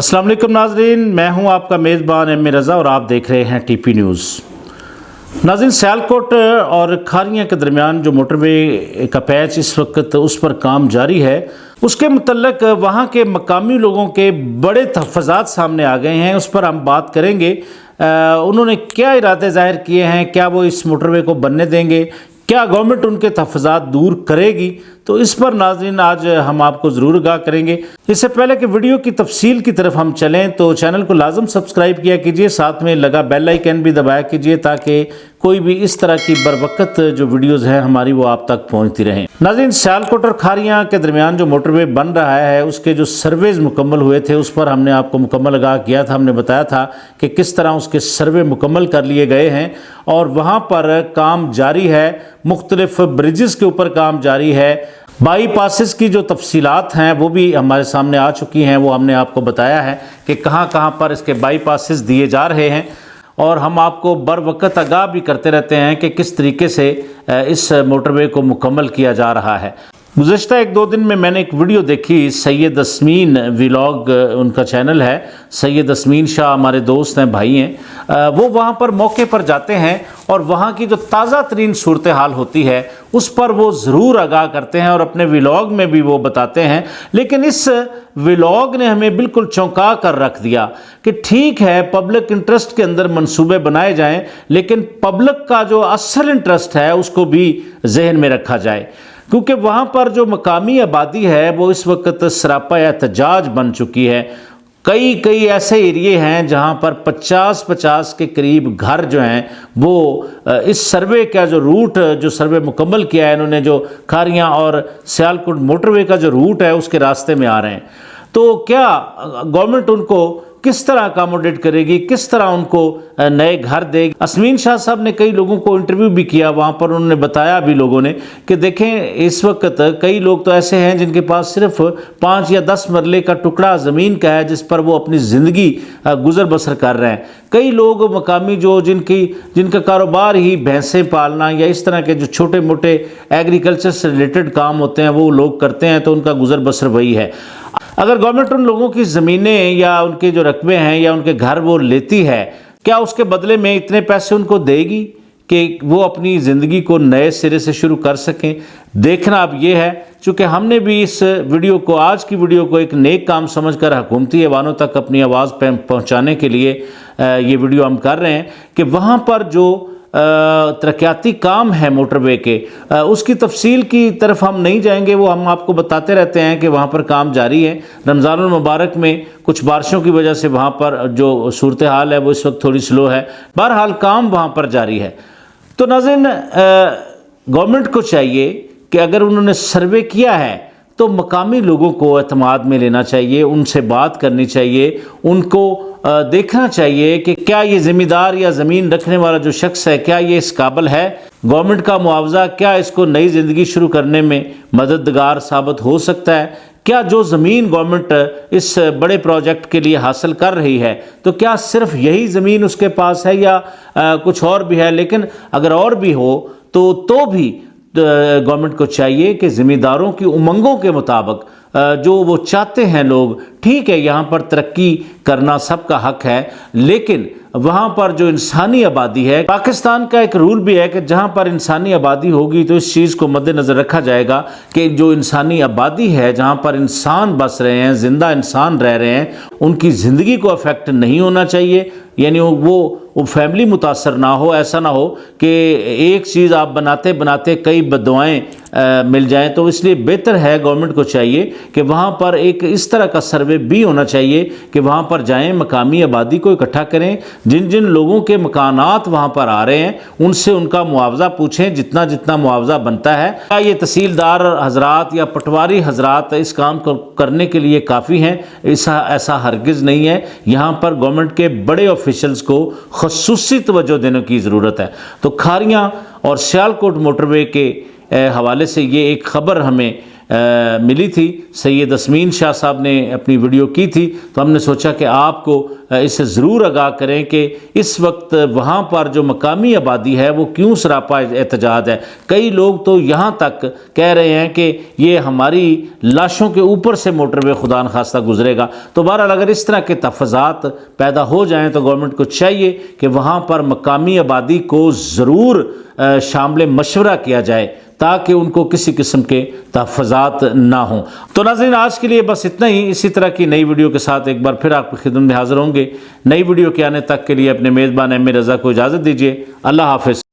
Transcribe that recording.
अस्सलाम वालेकुम नाजरीन, मैं हूं आपका मेज़बान एम रज़ा और आप देख रहे हैं टीपी न्यूज़। नाज़रीन, सियालकोट और खारियां के दरमियान जो मोटरवे का पैच इस वक्त उस पर काम जारी है, उसके मुतल्लक वहां के मकामी लोगों के बड़े तहफ़्फ़ुज़ात सामने आ गए हैं। उस पर हम बात करेंगे। उन्होंने क्या इरादे ज़ाहिर किए हैं, क्या वो इस मोटरवे को बनने देंगे, क्या गवर्नमेंट उनके तहफ़्फ़ुज़ात दूर करेगी, तो इस पर नाज़रीन आज हम आपको ज़रूर आगाह करेंगे। इससे पहले कि वीडियो की तफसील की तरफ हम चलें तो चैनल को लाजम सब्सक्राइब किया कीजिए, साथ में लगा बेल आइकन भी दबाया कीजिए ताकि कोई भी इस तरह की बरवक़्त जो वीडियोज़ हैं हमारी वो आप तक पहुँचती रहें। नाज़रीन, सियालकोट और खारियां के दरमियान जो मोटरवे बन रहा है उसके जो सर्वेज़ मुकम्मल हुए थे उस पर हमने आपको मुकम्मल आगाह किया था। हमने बताया था कि किस तरह उसके सर्वे मुकम्मल कर लिए गए हैं और वहाँ पर काम जारी है। मुख्तलिफ ब्रिजेस के ऊपर काम जारी है। बाईपासिस की जो तफसीलात हैं वो भी हमारे सामने आ चुकी हैं, वो हमने आपको बताया है कि कहाँ कहाँ पर इसके बाईपासिस दिए जा रहे हैं और हम आपको बर वक़्त आगाह भी करते रहते हैं कि किस तरीके से इस मोटरवे को मुकम्मल किया जा रहा है। गुज़श्ता एक दो दिन में मैंने एक वीडियो देखी, सैयद अस्मीन व्लॉग उनका चैनल है, सैयद अस्मीन शाह हमारे दोस्त हैं, भाई हैं। वो वहाँ पर मौके पर जाते हैं और वहाँ की जो ताज़ा तरीन सूरत हाल होती है उस पर वो ज़रूर आगाह करते हैं और अपने व्लॉग में भी वो बताते हैं। लेकिन इस व्लॉग ने हमें बिल्कुल चौंका कर रख दिया कि ठीक है, पब्लिक इंटरेस्ट के अंदर मंसूबे बनाए जाएँ, लेकिन पब्लिक का जो असल इंटरेस्ट है उसको भी जहन में रखा जाए, क्योंकि वहाँ पर जो मकामी आबादी है वो इस वक्त सरापा एहतजाज बन चुकी है। कई ऐसे एरिए हैं जहाँ पर 50 के करीब घर जो हैं वो इस सर्वे का जो रूट, जो सर्वे मुकम्मल किया है इन्होंने, जो खारियां और सियालकोट मोटरवे का जो रूट है उसके रास्ते में आ रहे हैं। तो क्या गवर्नमेंट उनको किस तरह अकोमोडेट करेगी, किस तरह उनको नए घर देगी? अस्मीन शाह साहब ने कई लोगों को इंटरव्यू भी किया, वहाँ पर उन्होंने बताया भी लोगों ने कि देखें, इस वक्त कई लोग तो ऐसे हैं जिनके पास सिर्फ 5 या 10 मरले का टुकड़ा ज़मीन का है जिस पर वो अपनी ज़िंदगी गुजर बसर कर रहे हैं। कई लोग मकामी जो जिनका कारोबार ही भैंसें पालना या इस तरह के जो छोटे मोटे एग्रीकल्चर से रिलेटेड काम होते हैं वो लोग करते हैं, तो उनका गुजर बसर वही है। अगर गवर्नमेंट उन लोगों की ज़मीनें या उनके जो रकबे हैं या उनके घर वो लेती है, क्या उसके बदले में इतने पैसे उनको देगी कि वो अपनी ज़िंदगी को नए सिरे से शुरू कर सकें? देखना अब ये है, चूँकि हमने भी इस वीडियो को, आज की वीडियो को एक नेक काम समझकर हुकूमती ऐवानों तक अपनी आवाज़ पहुँचाने के लिए ये वीडियो हम कर रहे हैं कि वहाँ पर जो तरक्याती काम है मोटरवे के, उसकी तफसील की तरफ हम नहीं जाएंगे, वो हम आपको बताते रहते हैं कि वहाँ पर काम जारी है। रमज़ानुल मुबारक में कुछ बारिशों की वजह से वहाँ पर जो सूरत हाल है वो इस वक्त थोड़ी स्लो है, बहरहाल काम वहाँ पर जारी है। तो नाज़रीन, गवर्नमेंट को चाहिए कि अगर उन्होंने सर्वे किया है तो मकामी लोगों को एतमाद में लेना चाहिए, उनसे बात करनी चाहिए, उनको देखना चाहिए कि क्या ये ज़मींदार या ज़मीन रखने वाला जो शख्स है क्या ये इस काबिल है, गवर्नमेंट का मुआवजा क्या इसको नई ज़िंदगी शुरू करने में मददगार साबित हो सकता है, क्या जो ज़मीन गवर्नमेंट इस बड़े प्रोजेक्ट के लिए हासिल कर रही है तो क्या सिर्फ यही ज़मीन उसके पास है या कुछ और भी है। लेकिन अगर और भी हो तो भी गवर्नमेंट को चाहिए कि ज़मींदारों की उमंगों के मुताबिक जो वो चाहते हैं लोग, ठीक है, यहाँ पर तरक्की करना सबका हक है, लेकिन वहाँ पर जो इंसानी आबादी है, पाकिस्तान का एक रूल भी है कि जहाँ पर इंसानी आबादी होगी तो इस चीज़ को मद्देनज़र रखा जाएगा कि जो इंसानी आबादी है, जहाँ पर इंसान बस रहे हैं, ज़िंदा इंसान रह रहे हैं, उनकी ज़िंदगी को अफेक्ट नहीं होना चाहिए, यानी वो फैमिली मुतासर ना हो। ऐसा ना हो कि एक चीज़ आप बनाते बनाते कई बददुआएं मिल जाएं। तो इसलिए बेहतर है, गवर्नमेंट को चाहिए कि वहाँ पर एक इस तरह का सर्वे भी होना चाहिए कि वहाँ पर जाएं, मकामी आबादी को इकट्ठा करें, जिन जिन लोगों के मकानात वहाँ पर आ रहे हैं उनसे उनका मुआवजा पूछें, जितना जितना मुआवजा बनता है। क्या ये तहसीलदार हजरात या पटवारी हजरात इस काम को करने के लिए काफ़ी हैं? ऐसा हरगिज़ नहीं है। यहाँ पर गवर्नमेंट के बड़े ऑफिशल्स को ख़ुसूसी तवज्जो देने की ज़रूरत है। तो खारियां और सियालकोट मोटरवे के हवाले से ये एक ख़बर हमें ملی تھی، سید اسمین شاہ صاحب نے اپنی ویڈیو کی تھی، تو ہم نے سوچا کہ آپ کو اس سے ضرور آگاہ کریں کہ اس وقت وہاں پر جو مقامی آبادی ہے وہ کیوں سراپا احتجاج ہے۔ کئی لوگ تو یہاں تک کہہ رہے ہیں کہ یہ ہماری لاشوں کے اوپر سے موٹر وے خدا نخواستہ گزرے گا۔ تو بہرحال اگر اس طرح کے تحفظات پیدا ہو جائیں تو گورنمنٹ کو چاہیے کہ وہاں پر مقامی آبادی کو ضرور شامل مشورہ کیا جائے تاکہ ان کو کسی قسم کے تحفظات نہ ہوں۔ تو ناظرین آج کے لیے بس اتنا ہی، اسی طرح کی نئی ویڈیو کے ساتھ ایک بار پھر آپ کی خدمت میں حاضر ہوں گے۔ نئی ویڈیو کے آنے تک کے لیے اپنے میزبان ایم رضا کو اجازت دیجیے۔ اللہ حافظ۔